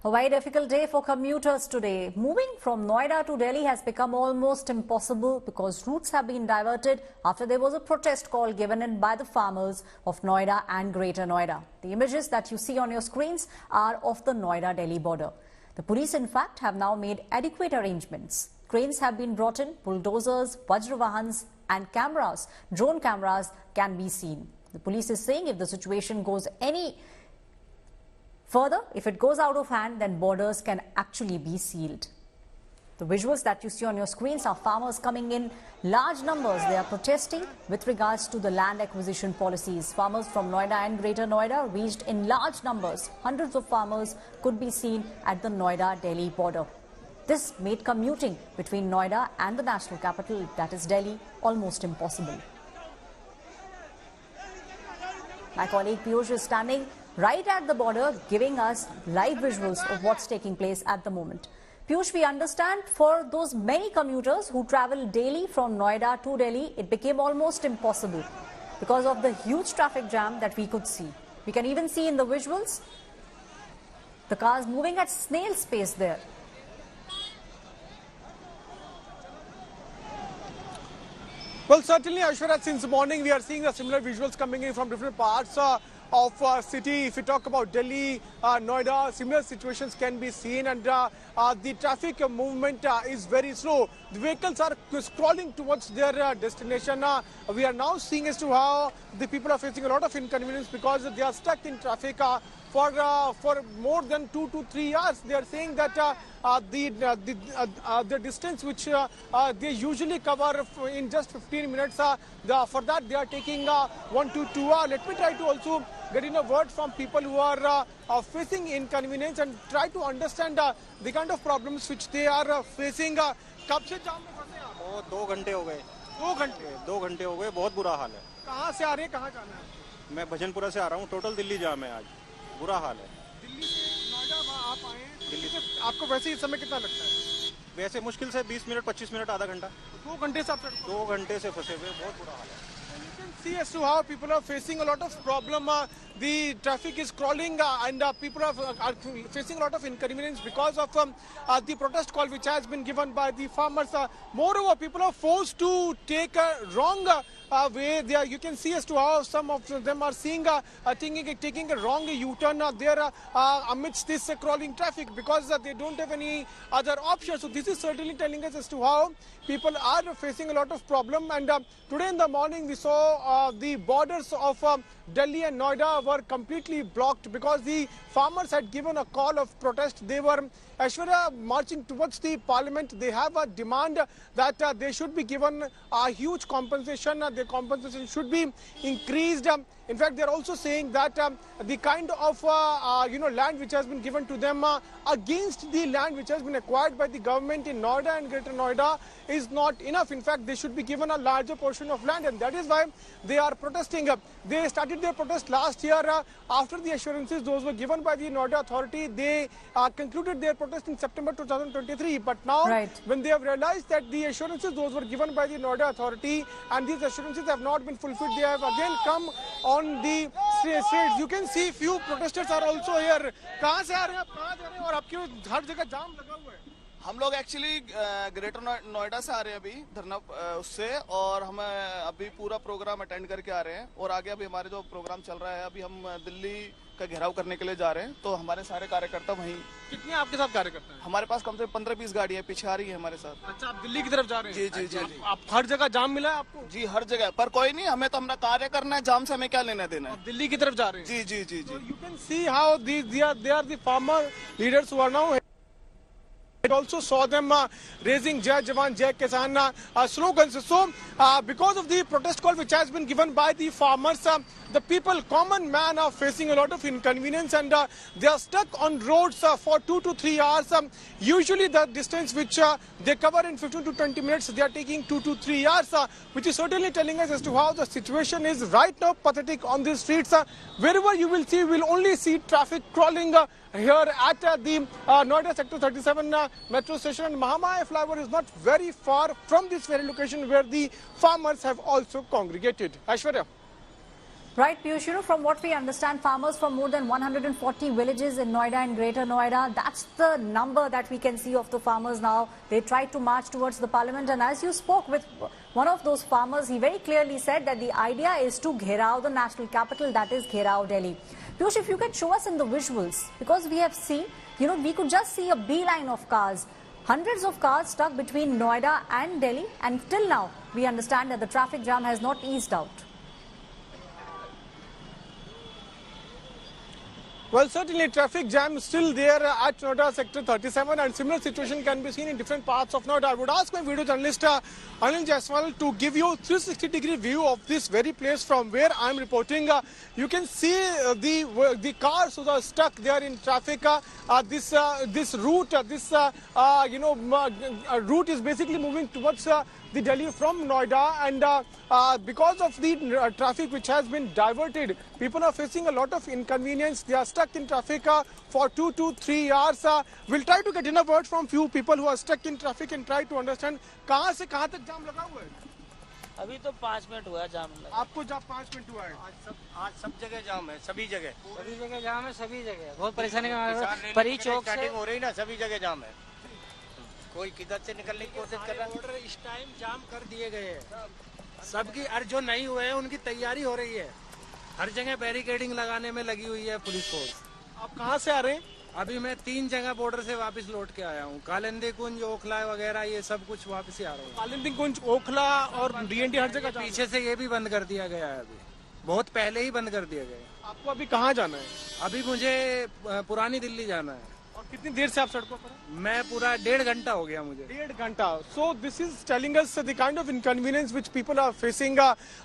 A very difficult day for commuters today. Moving from Noida to Delhi has become almost impossible because routes have been diverted after there was a protest call given in by the farmers of Noida and Greater Noida. The images that you see on your screens are of the Noida-Delhi border. The police, in fact, have now made adequate arrangements. Cranes have been brought in, bulldozers, vajravahans and cameras, drone cameras can be seen. The police is saying if the situation goes any further, if it goes out of hand, then borders can actually be sealed. The visuals that you see on your screens are farmers coming in large numbers. They are protesting with regards to the land acquisition policies. Farmers from Noida and Greater Noida reached in large numbers. Hundreds of farmers could be seen at the Noida-Delhi border. This made commuting between Noida and the national capital, that is Delhi, almost impossible. My colleague Piyush is standing right at the border, giving us live visuals of what's taking place at the moment. Piyush, we understand for those many commuters who travel daily from Noida to Delhi, it became almost impossible because of the huge traffic jam that we could see. We can even see in the visuals the cars moving at snail's pace there. Well, certainly, Aishwarya, since morning we are seeing the similar visuals coming in from different parts of city. If you talk about Delhi, Noida, similar situations can be seen, and the traffic movement is very slow. The vehicles are crawling towards their destination. We are now seeing as to how the people are facing a lot of inconvenience because they are stuck in traffic for more than 2 to 3 hours. They are saying that the distance which they usually cover in just 15 minutes, for that they are taking 1 to 2 hours. Let me try to also get in a word from people who are facing inconvenience and try to understand the kind of problems which they are facing. कब से जाम में फंसे आप? वो 2 घंटे हो गए। 2 घंटे हो गए, बहुत बुरा हाल है। कहाँ से आ रहे हैं, कहाँ जाना है? मैं भजनपुरा से आ रहा हूँ, टोटल दिल्ली जाम है आज, बुरा हाल है। दिल्ली से नोएडा आप आए हैं, दिल्ली से आपको वैसे ही समय कितना लगता है? वैसे मुश्किल से 20 मिनट 25 मिनट आधा घंटा। 2 घंटे से आप 2 घंटे से फंसे हुए, बहुत बुरा हाल है। You can see as to how people are facing a lot of problem. The traffic is crawling and people are facing a lot of inconvenience because of the protest call which has been given by the farmers. Moreover, people are forced to take a wrong way. There you can see as to how some of them are seeing taking a wrong U-turn there amidst this crawling traffic because they don't have any other option. So this is certainly telling us as to how people are facing a lot of problem. And today in the morning we saw the borders of Delhi and Noida were completely blocked because the farmers had given a call of protest. They were marching towards the parliament. They have a demand that they should be given a huge compensation. The compensation should be increased. In fact, they are also saying that the kind of land which has been given to them against the land which has been acquired by the government in Noida and Greater Noida is not enough. In fact, they should be given a larger portion of land, and that is why they are protesting. They started their protest last year after the assurances those were given by the Noida authority. They concluded their protest in September 2023. But now, when they have realized that the assurances those were given by the Noida authority and these assurances have not been fulfilled, they have again come on the streets. You can see few protesters are also here. कहाँ से आ रहे हैं आप, कहाँ जा रहे हैं और आपके हर जगह जाम लगा हुआ है? हम लोग एक्चुअली ग्रेटर नोएडा से आ रहे हैं अभी धरना उससे, और हम अभी पूरा प्रोग्राम अटेंड करके आ रहे हैं और आगे अभी हमारे जो प्रोग्राम चल रहा है, अभी हम दिल्ली का घेराव करने के लिए जा रहे हैं। तो हमारे सारे कार्यकर्ता वहीं। कितने आपके साथ कार्यकर्ता हैं? हमारे पास कम से कम 15-20 गाड़ियाँ पीछे आ रही है हमारे साथ। अच्छा, आप दिल्ली की तरफ जा रहे हैं? जी जी जी। आप हर जगह जाम मिला है आपको? जी हर जगह, पर कोई नहीं, हमें तो अपना कार्य करना है, जाम से हमें क्या लेना देना है। दिल्ली की तरफ जा रहे हैं? जी जी जी जी। You can see how they are the farmer leaders who are now. I also saw them raising Jai Jawan, Jai Kisan slogans. So, because of the protest call which has been given by the farmers, the people, common man, are facing a lot of inconvenience and they are stuck on roads for 2 to 3 hours. Usually the distance which they cover in 15 to 20 minutes, they are taking 2 to 3 hours, which is certainly telling us as to how the situation is right now pathetic on the streets. Wherever you will see, you will only see traffic crawling here at the Noida Sector 37 metro station, and Mahamaya Flyway is not very far from this very location where the farmers have also congregated. Aishwarya. Right, Piyush, from what we understand, farmers from more than 140 villages in Noida and Greater Noida, that's the number that we can see of the farmers now. They tried to march towards the parliament, and as you spoke with one of those farmers, he very clearly said that the idea is to gherao the national capital, that is gherao Delhi. Piyush, if you can show us in the visuals, because we have seen, we could just see a beeline of cars. Hundreds of cars stuck between Noida and Delhi, and till now, we understand that the traffic jam has not eased out. Well, certainly traffic jam is still there at Noida sector 37, and similar situation can be seen in different parts of Noida. I would ask my video journalist Anil Jaiswal to give you a 360-degree view of this very place from where I am reporting. You can see the cars who are stuck there in traffic. This route, route is basically moving towards the Delhi from Noida, and because of the traffic which has been diverted, people are facing a lot of inconvenience. They are stuck in traffic for 2 to 3 hours. We'll try to get in a word from few people who are stuck in traffic and try to understand कहाँ से कहाँ तक जाम लगा हुआ है. अभी तो 5 minute हुआ जाम लगा. आपको जब 5 मिनट हुआ है. आज सब जगह जाम है, सभी जगह जाम है, सभी जगह बहुत परेशानी का परी चौक से हो रही ना, सभी जगह जाम है. कोई किधर से निकलने की कोशिश कर रहा है. ऑर्डर इस टाइम जाम कर दिए गए हैं. सबकी और जो नहीं हुए हैं उनकी तैयारी हो रही है. हर जगह बैरिकेडिंग लगाने में लगी हुई है पुलिस फोर्स. आप कहाँ से आ रहे हैं? अभी मैं 3 जगह बॉर्डर से वापस लौट के आया हूँ. कालिंदी कुंज, ओखला वगैरह ये सब कुछ वापस ही आ रहा हूँ. कालिंदी कुंज, ओखला और डीएनडी हर जगह पीछे से ये भी बंद कर दिया गया है. अभी बहुत पहले ही बंद कर दिया गया. आपको अभी कहाँ जाना है? अभी मुझे पुरानी दिल्ली जाना है. और कितनी देर से आप सड़कों पर हैं? मैं पूरा 1.5 घंटा हो गया मुझे. 1.5 घंटा. So this is telling us the kind of inconvenience which people are facing,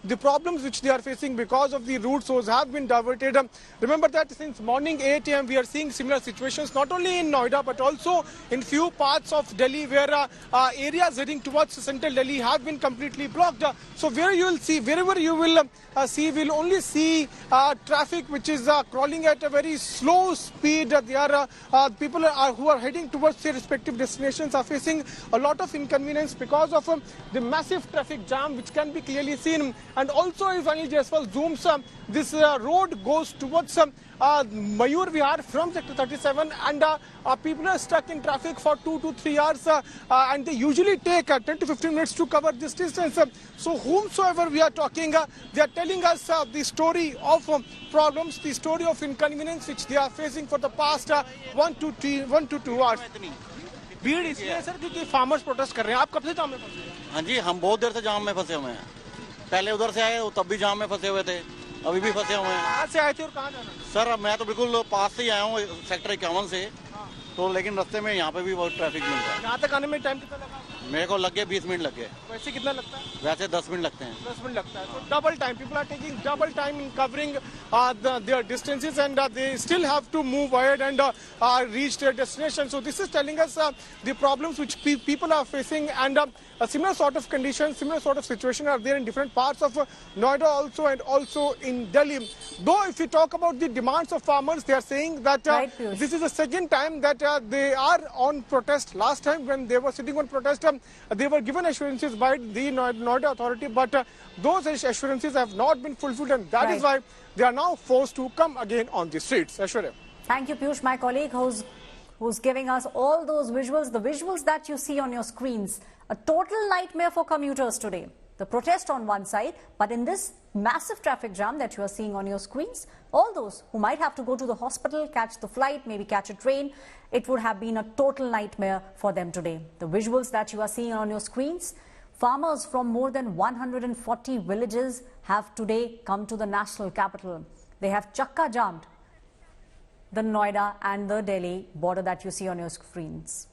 the problems which they are facing because of the routes those have been diverted. Remember that since morning 8 a.m. we are seeing similar situations not only in Noida but also in few parts of Delhi where areas heading towards central Delhi have been completely blocked. So where you will see, wherever you will see, will only see traffic which is crawling at a very slow speed. People who are heading towards their respective destinations are facing a lot of inconvenience because of the massive traffic jam which can be clearly seen. And also if Anil Jaiswal zooms, this road goes towards Mayur Vihar from sector 37, and people are stuck in traffic for 2 to 3 hours, and they usually take 10 to 15 minutes to cover this distance. So whomsoever we are talking, they are telling us the story of problems, the story of inconvenience which they are facing for the past 1 to 2 hours. भीड़ इसलिए है sir क्योंकि farmers protest कर रहे हैं. आप कब से जाम में फंसे हैं? हाँ जी, हम बहुत देर से जाम में फंसे हुए हैं. पहले उधर से आए तब भी जाम में फंसे हुए थे, अभी भी फंसे हुए हैं. कहाँ से आए थे और कहाँ जाना है? सर मैं तो बिल्कुल पास से ही आया हूँ, सेक्टर 51 से. तो लेकिन रास्ते में यहाँ पे भी बहुत ट्रैफिक मिल रहा है. यहाँ तक आने में टाइम कितना लगा? मेरे को लग गए 20 मिनट लग गए. वैसे कितना लगता है? वैसे 10 मिनट लगते हैं. 10 मिनट लगता है. So double time. People are taking double time in covering their distances, and they still have to move ahead and reach their destination. So this is telling us the problems which people are facing, and a similar sort of conditions, similar sort of situation are there in different parts of Noida also, and also in Delhi. Though if you talk about the demands of farmers, they are saying that this is the second time that they are on protest. Last time when they were sitting on protest, they were given assurances by the Noida authority, but those assurances have not been fulfilled, and that is why they are now forced to come again on the streets. Ashwarya. Thank you, Piyush, my colleague who's giving us all those visuals, the visuals that you see on your screens. A total nightmare for commuters today. The protest on one side, but in this massive traffic jam that you are seeing on your screens, all those who might have to go to the hospital, catch the flight, maybe catch a train, it would have been a total nightmare for them today. The visuals that you are seeing on your screens, farmers from more than 140 villages have today come to the national capital. They have chakka jammed the Noida and the Delhi border that you see on your screens.